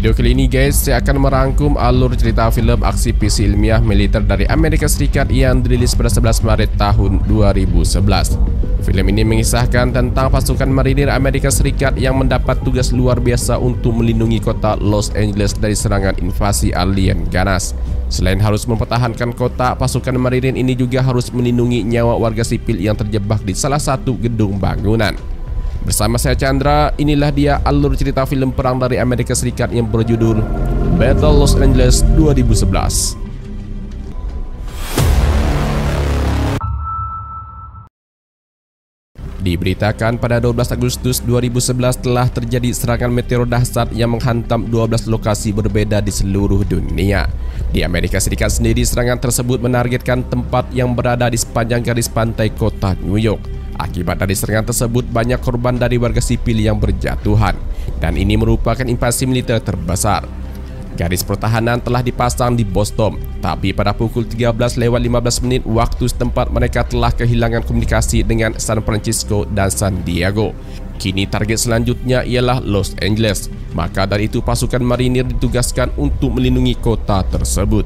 video kali ini guys, saya akan merangkum alur cerita film aksi misi ilmiah militer dari Amerika Serikat yang dirilis pada 11 Maret tahun 2011. Film ini mengisahkan tentang pasukan marinir Amerika Serikat yang mendapat tugas luar biasa untuk melindungi kota Los Angeles dari serangan invasi alien ganas. Selain harus mempertahankan kota, pasukan marinir ini juga harus melindungi nyawa warga sipil yang terjebak di salah satu gedung bangunan. Bersama saya Chandra, inilah dia alur cerita film perang dari Amerika Serikat yang berjudul Battle Los Angeles 2011. Diberitakan pada 12 Agustus 2011 telah terjadi serangan meteor dahsyat yang menghantam 12 lokasi berbeda di seluruh dunia. Di Amerika Serikat sendiri, serangan tersebut menargetkan tempat yang berada di sepanjang garis pantai kota New York. Akibat dari serangan tersebut, banyak korban dari warga sipil yang berjatuhan, dan ini merupakan invasi militer terbesar. Garis pertahanan telah dipasang di Boston, tapi pada pukul 13:15 waktu setempat mereka telah kehilangan komunikasi dengan San Francisco dan San Diego. Kini target selanjutnya ialah Los Angeles, maka dari itu pasukan marinir ditugaskan untuk melindungi kota tersebut.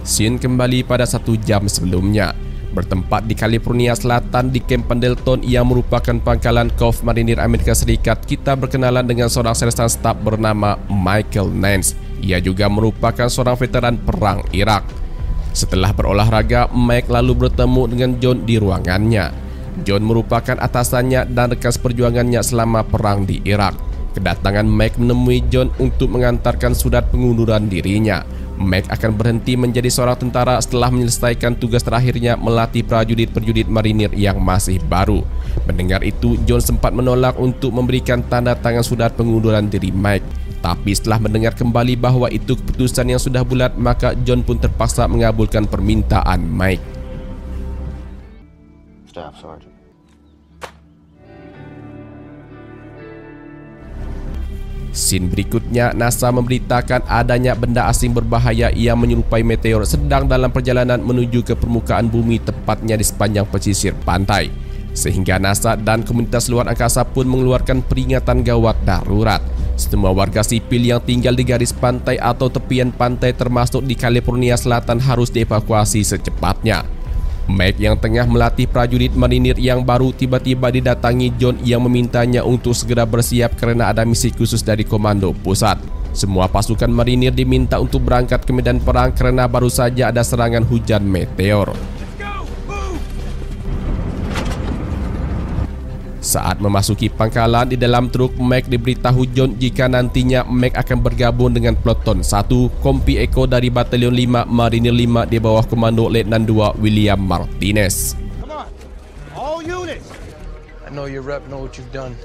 Scene kembali pada 1 jam sebelumnya, bertempat di California Selatan di Camp Pendleton yang merupakan pangkalan Corps Marinir Amerika Serikat. Kita berkenalan dengan seorang sersan staf bernama Michael Nance. Ia juga merupakan seorang veteran perang Irak. Setelah berolahraga, Mike lalu bertemu dengan John di ruangannya. John merupakan atasannya dan rekan perjuangannya selama perang di Irak. Kedatangan Mike menemui John untuk mengantarkan surat pengunduran dirinya. Mike akan berhenti menjadi seorang tentara setelah menyelesaikan tugas terakhirnya melatih prajurit-prajurit marinir yang masih baru. Mendengar itu, John sempat menolak untuk memberikan tanda tangan surat pengunduran diri Mike. Tapi setelah mendengar kembali bahwa itu keputusan yang sudah bulat, maka John pun terpaksa mengabulkan permintaan Mike. Staff Sergeant. Scene berikutnya, NASA memberitakan adanya benda asing berbahaya yang menyerupai meteor sedang dalam perjalanan menuju ke permukaan bumi, tepatnya di sepanjang pesisir pantai. Sehingga NASA dan komunitas luar angkasa pun mengeluarkan peringatan gawat darurat. Semua warga sipil yang tinggal di garis pantai atau tepian pantai termasuk di California Selatan harus dievakuasi secepatnya. Mike yang tengah melatih prajurit marinir yang baru tiba-tiba didatangi John yang memintanya untuk segera bersiap karena ada misi khusus dari komando pusat. Semua pasukan marinir diminta untuk berangkat ke medan perang karena baru saja ada serangan hujan meteor. Saat memasuki pangkalan, di dalam truk Mike diberitahu John jika nantinya Mike akan bergabung dengan Pluton 1 Kompi Eko dari Batalion 5 Marinir 5 di bawah komando Letnan 2 William Martinez. Come on, all units. I know your rep know what you've done.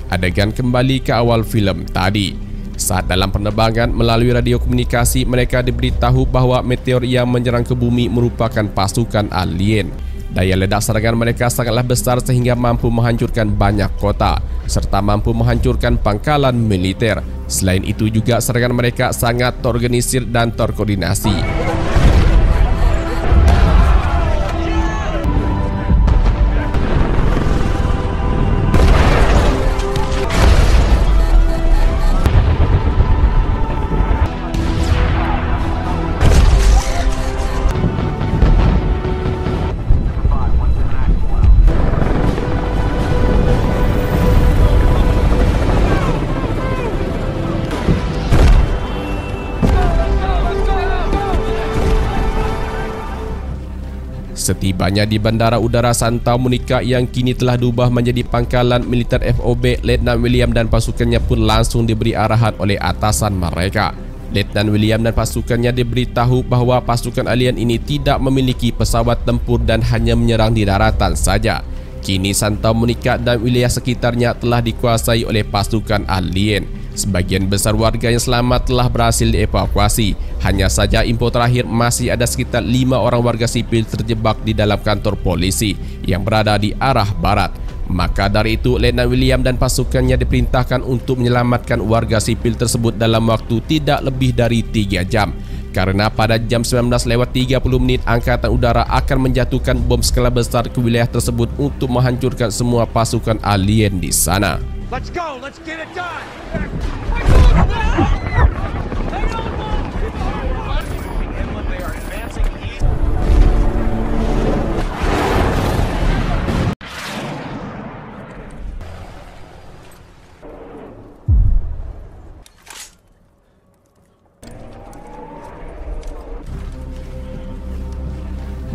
Adegan kembali ke awal film tadi. Saat dalam penerbangan melalui radio komunikasi, mereka diberitahu bahwa meteor yang menyerang ke bumi merupakan pasukan alien. Daya ledak serangan mereka sangatlah besar sehingga mampu menghancurkan banyak kota, serta mampu menghancurkan pangkalan militer. Selain itu juga serangan mereka sangat terorganisir dan terkoordinasi. Setibanya di Bandara Udara Santa Monica yang kini telah diubah menjadi pangkalan militer FOB, Letnan William dan pasukannya pun langsung diberi arahan oleh atasan mereka. Letnan William dan pasukannya diberitahu bahwa pasukan alien ini tidak memiliki pesawat tempur dan hanya menyerang di daratan saja. Kini Santa Monica dan wilayah sekitarnya telah dikuasai oleh pasukan alien. Sebagian besar warga yang selamat telah berhasil dievakuasi. Hanya saja info terakhir masih ada sekitar 5 orang warga sipil terjebak di dalam kantor polisi yang berada di arah barat. Maka dari itu, Letnan William dan pasukannya diperintahkan untuk menyelamatkan warga sipil tersebut dalam waktu tidak lebih dari 3 jam. Karena pada jam 19:30 Angkatan Udara akan menjatuhkan bom skala besar ke wilayah tersebut untuk menghancurkan semua pasukan alien di sana. Let's go. Let's get it done.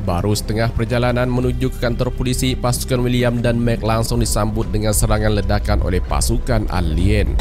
Baru setengah perjalanan menuju ke kantor polisi, pasukan William dan Mac langsung disambut dengan serangan ledakan oleh pasukan alien.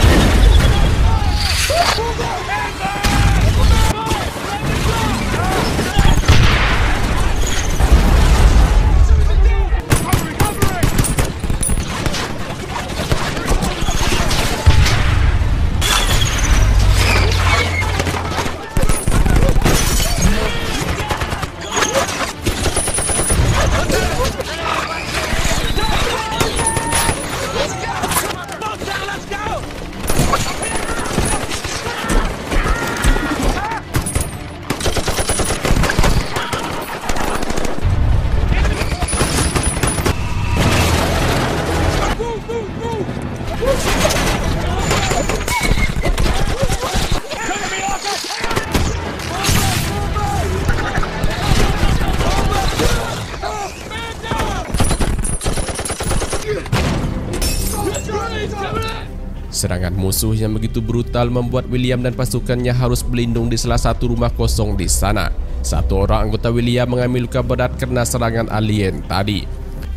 Serangan musuh yang begitu brutal membuat William dan pasukannya harus berlindung di salah satu rumah kosong di sana. Satu orang anggota William mengalami luka berat karena serangan alien tadi.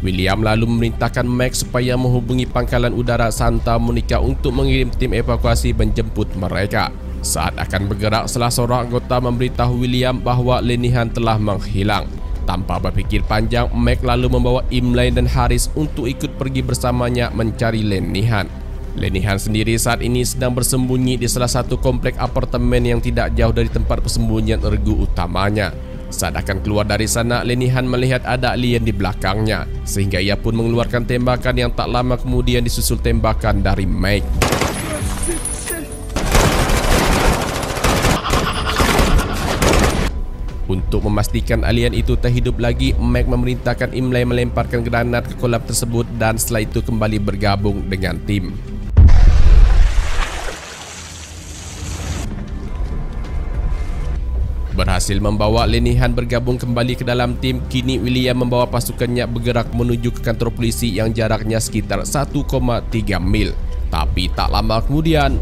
William lalu memerintahkan Max supaya menghubungi pangkalan udara Santa Monica untuk mengirim tim evakuasi menjemput mereka. Saat akan bergerak, salah seorang anggota memberitahu William bahwa Lenihan telah menghilang. Tanpa berpikir panjang, Mac lalu membawa Imlay dan Haris untuk ikut pergi bersamanya mencari Lenihan. Lenihan sendiri saat ini sedang bersembunyi di salah satu komplek apartemen yang tidak jauh dari tempat persembunyian regu utamanya. Saat akan keluar dari sana, Lenihan melihat ada alien di belakangnya, sehingga ia pun mengeluarkan tembakan yang tak lama kemudian disusul tembakan dari Mac. Untuk memastikan alien itu terhidup lagi, Mac memerintahkan Imlay melemparkan granat ke kolam tersebut dan setelah itu kembali bergabung dengan tim. Berhasil membawa Lenihan bergabung kembali ke dalam tim, kini William membawa pasukannya bergerak menuju ke kantor polisi yang jaraknya sekitar 1,3 mil. Tapi tak lama kemudian,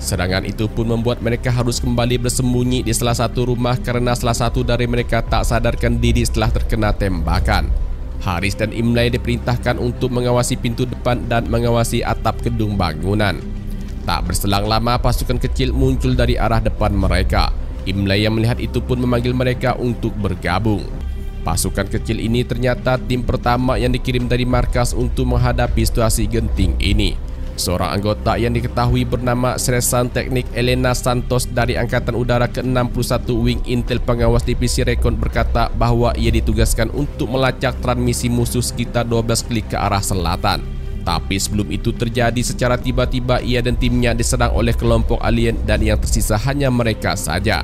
serangan itu pun membuat mereka harus kembali bersembunyi di salah satu rumah karena salah satu dari mereka tak sadarkan diri setelah terkena tembakan. Haris dan Imlay diperintahkan untuk mengawasi pintu depan dan mengawasi atap gedung bangunan. Tak berselang lama, pasukan kecil muncul dari arah depan mereka. Imlay yang melihat itu pun memanggil mereka untuk bergabung. Pasukan kecil ini ternyata tim pertama yang dikirim dari markas untuk menghadapi situasi genting ini. Seorang anggota yang diketahui bernama Sersan Teknik Elena Santos dari Angkatan Udara ke-61 Wing Intel Pengawas Divisi Rekon berkata bahwa ia ditugaskan untuk melacak transmisi musuh sekitar 12 klik ke arah selatan. Tapi sebelum itu terjadi secara tiba-tiba, ia dan timnya diserang oleh kelompok alien dan yang tersisa hanya mereka saja.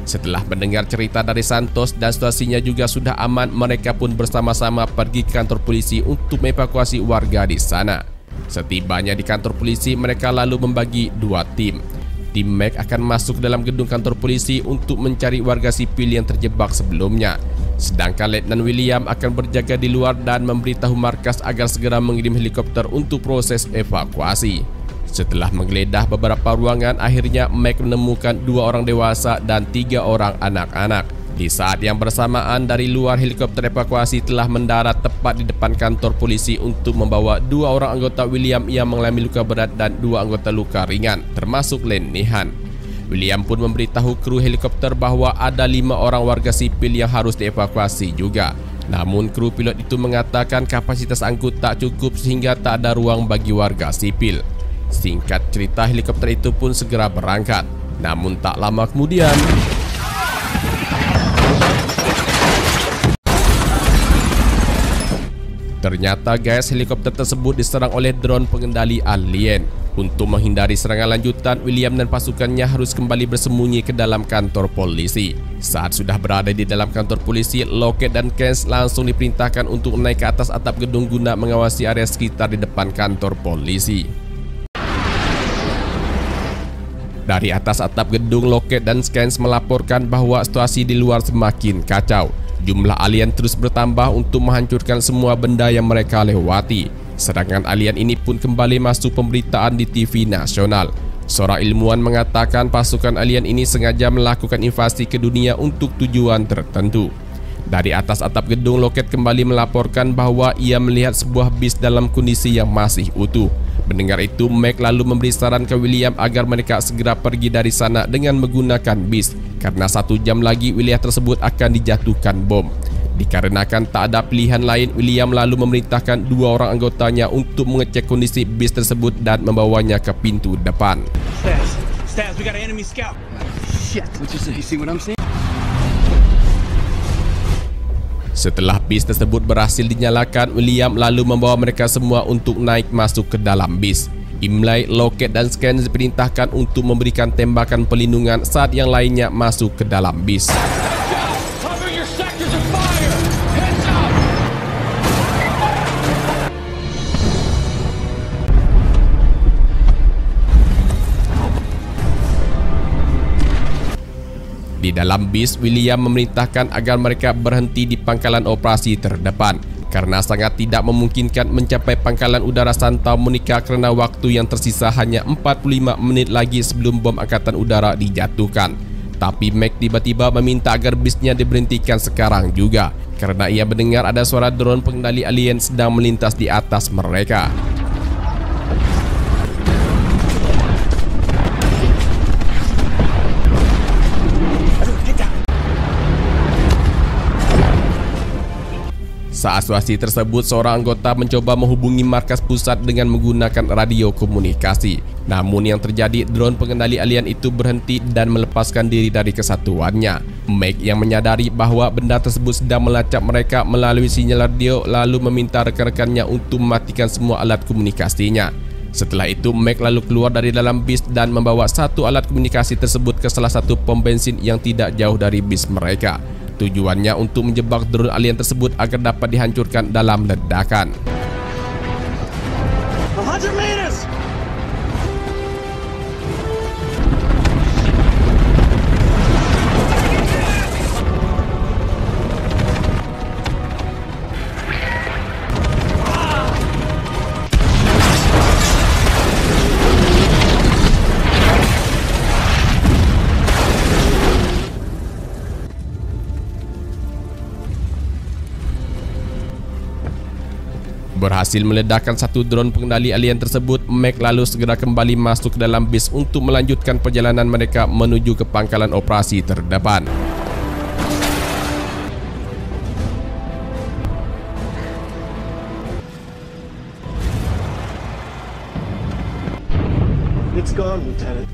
Setelah mendengar cerita dari Santos dan situasinya juga sudah aman, mereka pun bersama-sama pergi ke kantor polisi untuk mengevakuasi warga di sana. Setibanya di kantor polisi, mereka lalu membagi dua tim. Tim Mac akan masuk dalam gedung kantor polisi untuk mencari warga sipil yang terjebak sebelumnya. Sedangkan Letnan William akan berjaga di luar dan memberitahu markas agar segera mengirim helikopter untuk proses evakuasi. Setelah menggeledah beberapa ruangan, akhirnya Mac menemukan 2 orang dewasa dan 3 orang anak-anak. Di saat yang bersamaan, dari luar helikopter evakuasi telah mendarat tepat di depan kantor polisi untuk membawa 2 orang anggota William yang mengalami luka berat dan 2 anggota luka ringan, termasuk Len Nehan. William pun memberitahu kru helikopter bahwa ada 5 orang warga sipil yang harus dievakuasi juga. Namun kru pilot itu mengatakan kapasitas angkut tak cukup sehingga tak ada ruang bagi warga sipil. Singkat cerita, helikopter itu pun segera berangkat. Namun tak lama kemudian, ternyata guys, helikopter tersebut diserang oleh drone pengendali alien. Untuk menghindari serangan lanjutan, William dan pasukannya harus kembali bersembunyi ke dalam kantor polisi. Saat sudah berada di dalam kantor polisi, Lockett dan Kent langsung diperintahkan untuk naik ke atas atap gedung guna mengawasi area sekitar di depan kantor polisi. Dari atas atap gedung, Lockett dan Kent melaporkan bahwa situasi di luar semakin kacau. Jumlah alien terus bertambah untuk menghancurkan semua benda yang mereka lewati. Serangan alien ini pun kembali masuk pemberitaan di TV nasional. Seorang ilmuwan mengatakan pasukan alien ini sengaja melakukan invasi ke dunia untuk tujuan tertentu. Dari atas atap gedung, Lockett kembali melaporkan bahwa ia melihat sebuah bis dalam kondisi yang masih utuh. Mendengar itu, Mac lalu memberi saran ke William agar mereka segera pergi dari sana dengan menggunakan bis, karena 1 jam lagi wilayah tersebut akan dijatuhkan bom. Dikarenakan tak ada pilihan lain, William lalu memerintahkan 2 orang anggotanya untuk mengecek kondisi bis tersebut dan membawanya ke pintu depan. Stas, we got an enemy scout. Shit, what you say? You see what I'm saying? Setelah bis tersebut berhasil dinyalakan, William lalu membawa mereka semua untuk naik masuk ke dalam bis. Imlay, Lockett dan Kent diperintahkan untuk memberikan tembakan pelindungan saat yang lainnya masuk ke dalam bis. Cover your sectors of fire. Heads up. Di dalam bis, William memerintahkan agar mereka berhenti di pangkalan operasi terdepan karena sangat tidak memungkinkan mencapai pangkalan udara Santa Monica karena waktu yang tersisa hanya 45 menit lagi sebelum bom angkatan udara dijatuhkan. Tapi Mac tiba-tiba meminta agar bisnya diberhentikan sekarang juga karena ia mendengar ada suara drone pengendali alien sedang melintas di atas mereka. Saat situasi tersebut, seorang anggota mencoba menghubungi markas pusat dengan menggunakan radio komunikasi. Namun yang terjadi, drone pengendali alien itu berhenti dan melepaskan diri dari kesatuannya. Mac yang menyadari bahwa benda tersebut sedang melacak mereka melalui sinyal radio lalu meminta rekan-rekannya untuk mematikan semua alat komunikasinya. Setelah itu, Mac lalu keluar dari dalam bis dan membawa 1 alat komunikasi tersebut ke salah satu pom bensin yang tidak jauh dari bis mereka. Tujuannya untuk menjebak drone alien tersebut agar dapat dihancurkan dalam ledakan. 100 meters. Berhasil meledakkan 1 drone pengendali alien tersebut, Mac lalu segera kembali masuk ke dalam bis untuk melanjutkan perjalanan mereka menuju ke pangkalan operasi terdepan. It's gone, Lieutenant.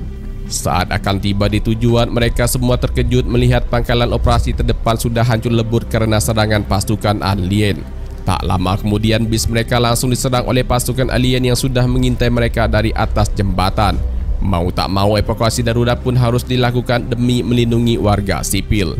Saat akan tiba di tujuan, mereka semua terkejut melihat pangkalan operasi terdepan sudah hancur lebur karena serangan pasukan alien. Tak lama kemudian, bis mereka langsung diserang oleh pasukan alien yang sudah mengintai mereka dari atas jembatan. Mau tak mau, evakuasi darurat pun harus dilakukan demi melindungi warga sipil.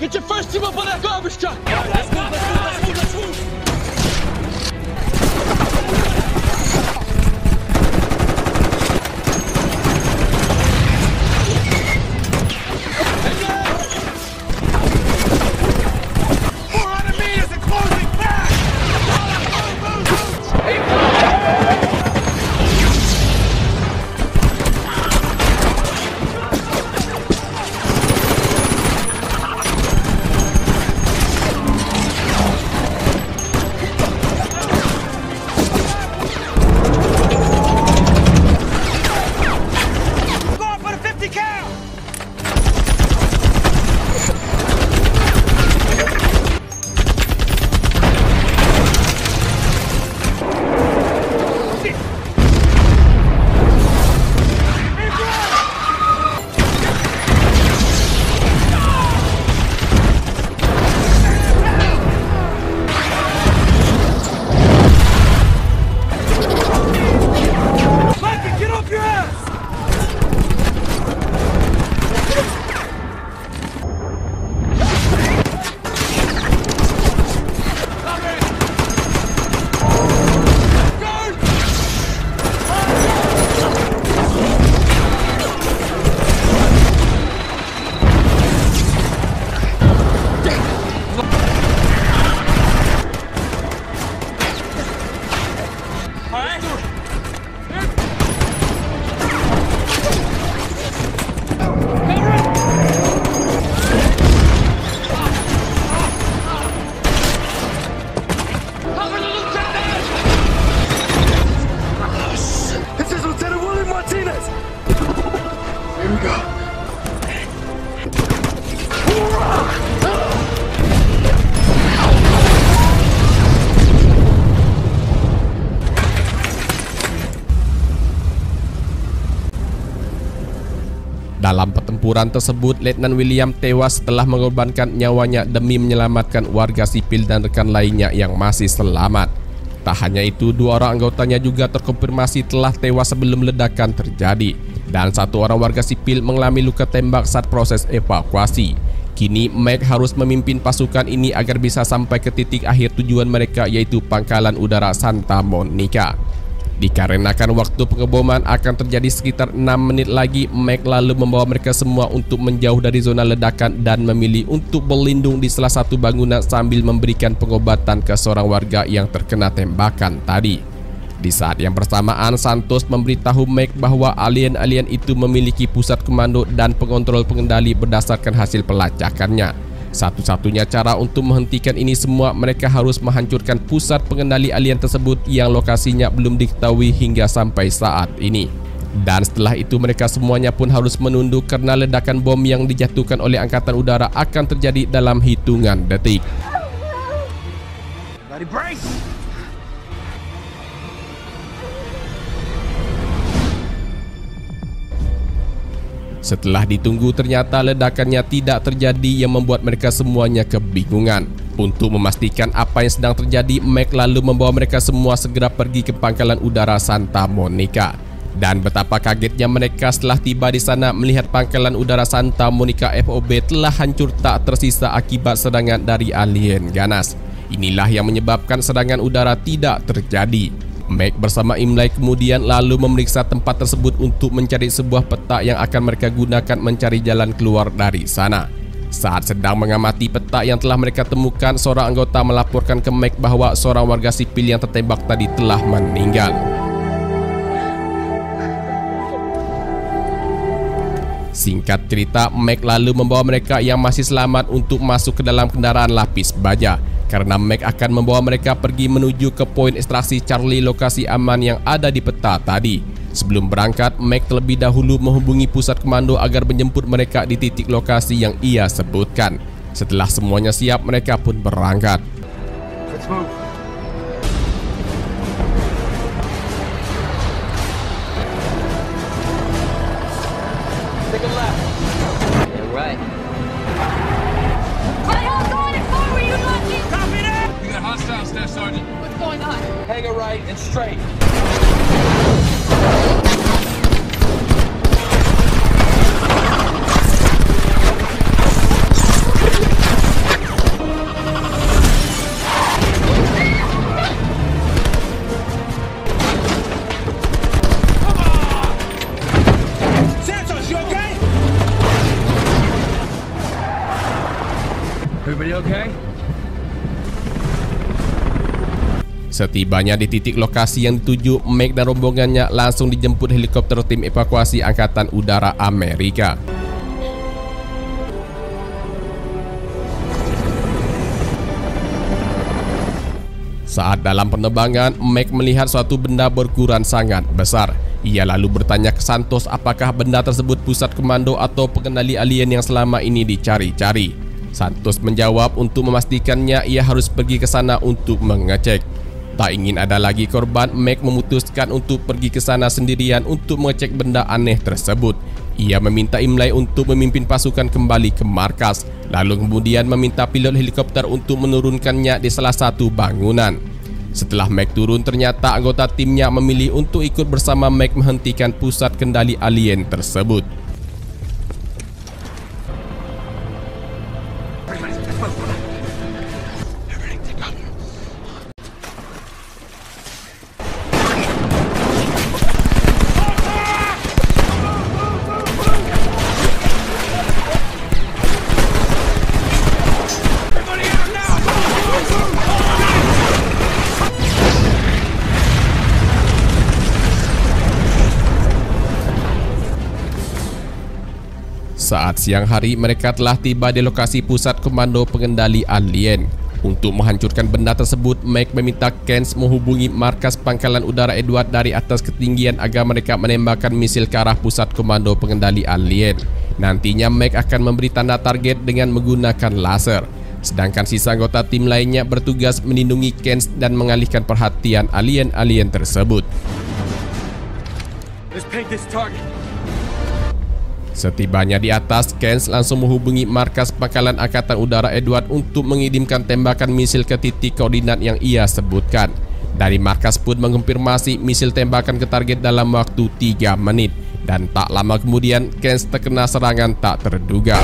Get your first team up on that garbage truck. Let's move, let's move, let's move, let's move. Here we go. Dalam pertempuran tersebut, Letnan William tewas setelah mengorbankan nyawanya demi menyelamatkan warga sipil dan rekan lainnya yang masih selamat. Tak hanya itu, 2 orang anggotanya juga terkonfirmasi telah tewas sebelum ledakan terjadi, dan 1 orang warga sipil mengalami luka tembak saat proses evakuasi. Kini Mac harus memimpin pasukan ini agar bisa sampai ke titik akhir tujuan mereka, yaitu Pangkalan Udara Santa Monica. Dikarenakan waktu pengeboman akan terjadi sekitar 6 menit lagi, Mac lalu membawa mereka semua untuk menjauh dari zona ledakan dan memilih untuk berlindung di salah satu bangunan sambil memberikan pengobatan ke seorang warga yang terkena tembakan tadi. Di saat yang bersamaan, Santos memberitahu Mac bahwa alien-alien itu memiliki pusat komando dan pengontrol pengendali berdasarkan hasil pelacakannya. Satu-satunya cara untuk menghentikan ini semua, mereka harus menghancurkan pusat pengendali alien tersebut yang lokasinya belum diketahui hingga sampai saat ini. Dan setelah itu mereka semuanya pun harus menunduk karena ledakan bom yang dijatuhkan oleh Angkatan Udara akan terjadi dalam hitungan detik. Everybody brace! Setelah ditunggu, ternyata ledakannya tidak terjadi yang membuat mereka semuanya kebingungan. Untuk memastikan apa yang sedang terjadi, Mac lalu membawa mereka semua segera pergi ke Pangkalan Udara Santa Monica. Dan betapa kagetnya mereka setelah tiba di sana melihat Pangkalan Udara Santa Monica FOB telah hancur tak tersisa akibat serangan dari alien ganas. Inilah yang menyebabkan serangan udara tidak terjadi. Mac bersama Imlay kemudian lalu memeriksa tempat tersebut untuk mencari sebuah peta yang akan mereka gunakan mencari jalan keluar dari sana. Saat sedang mengamati peta yang telah mereka temukan, seorang anggota melaporkan ke Mac bahwa seorang warga sipil yang tertembak tadi telah meninggal. Singkat cerita, Mac lalu membawa mereka yang masih selamat untuk masuk ke dalam kendaraan lapis baja. Karena Mac akan membawa mereka pergi menuju ke poin ekstraksi Charlie, lokasi aman yang ada di peta tadi. Sebelum berangkat, Mac terlebih dahulu menghubungi pusat komando agar menjemput mereka di titik lokasi yang ia sebutkan. Setelah semuanya siap, mereka pun berangkat. Let's move. Take a left. Yeah, right. Hostiles there, Sergeant. What's going on? Hang a right and straight. Santos, you okay? Everybody okay? Setibanya di titik lokasi yang dituju, Mac dan rombongannya langsung dijemput helikopter tim evakuasi Angkatan Udara Amerika. Saat dalam penerbangan, Mac melihat suatu benda berukuran sangat besar. Ia lalu bertanya ke Santos apakah benda tersebut pusat komando atau pengendali alien yang selama ini dicari-cari. Santos menjawab untuk memastikannya ia harus pergi ke sana untuk mengecek. Tak ingin ada lagi korban, Mac memutuskan untuk pergi ke sana sendirian untuk mengecek benda aneh tersebut. Ia meminta Imlay untuk memimpin pasukan kembali ke markas, lalu kemudian meminta pilot helikopter untuk menurunkannya di salah satu bangunan. Setelah Mac turun, ternyata anggota timnya memilih untuk ikut bersama Mac menghentikan pusat kendali alien tersebut. Saat siang hari, mereka telah tiba di lokasi pusat komando pengendali alien. Untuk menghancurkan benda tersebut, Mac meminta Kens menghubungi markas pangkalan udara Edward dari atas ketinggian agar mereka menembakkan misil ke arah pusat komando pengendali alien. Nantinya Mac akan memberi tanda target dengan menggunakan laser. Sedangkan sisa anggota tim lainnya bertugas melindungi Kens dan mengalihkan perhatian alien-alien tersebut. Let's paint this target. Setibanya di atas, Kens langsung menghubungi markas pangkalan Angkatan Udara Edward untuk mengirimkan tembakan misil ke titik koordinat yang ia sebutkan. Dari markas pun mengonfirmasi misil tembakan ke target dalam waktu 3 menit. Dan tak lama kemudian, Kens terkena serangan tak terduga.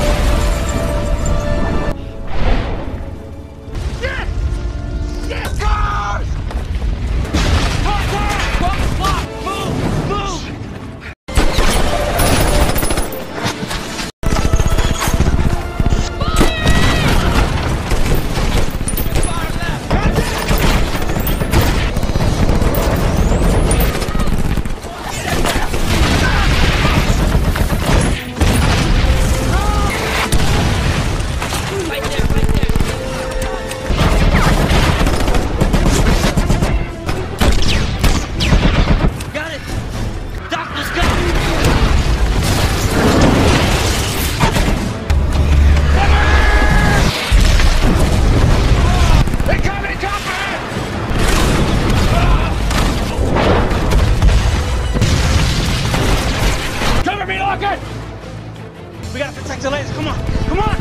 We gotta protect the laser. Come on, come on!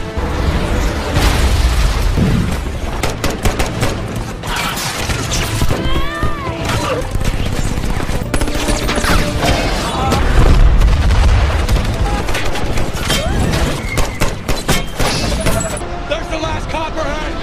There's the last copperhead!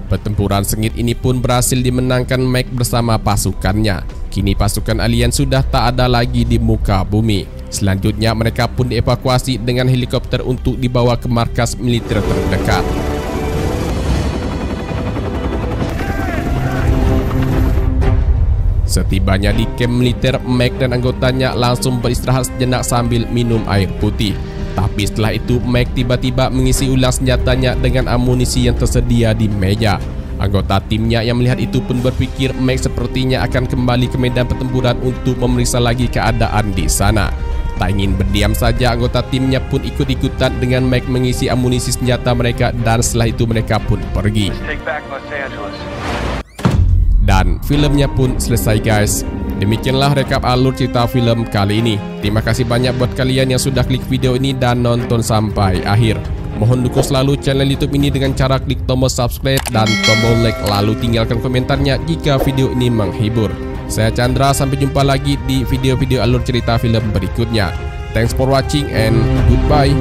Pertempuran sengit ini pun berhasil dimenangkan Mac bersama pasukannya. Kini pasukan alien sudah tak ada lagi di muka bumi. Selanjutnya mereka pun dievakuasi dengan helikopter untuk dibawa ke markas militer terdekat. Setibanya di kamp militer, Mac dan anggotanya langsung beristirahat sejenak sambil minum air putih. Tapi setelah itu, Mac tiba-tiba mengisi ulang senjatanya dengan amunisi yang tersedia di meja. Anggota timnya yang melihat itu pun berpikir Mac sepertinya akan kembali ke medan pertempuran untuk memeriksa lagi keadaan di sana. Tak ingin berdiam saja, anggota timnya pun ikut-ikutan dengan Mac mengisi amunisi senjata mereka dan setelah itu mereka pun pergi. Dan filmnya pun selesai guys. Demikianlah rekap alur cerita film kali ini. Terima kasih banyak buat kalian yang sudah klik video ini dan nonton sampai akhir. Mohon dukung selalu channel YouTube ini dengan cara klik tombol subscribe dan tombol like, lalu tinggalkan komentarnya jika video ini menghibur. Saya Chandra, sampai jumpa lagi di video-video alur cerita film berikutnya. Thanks for watching and goodbye.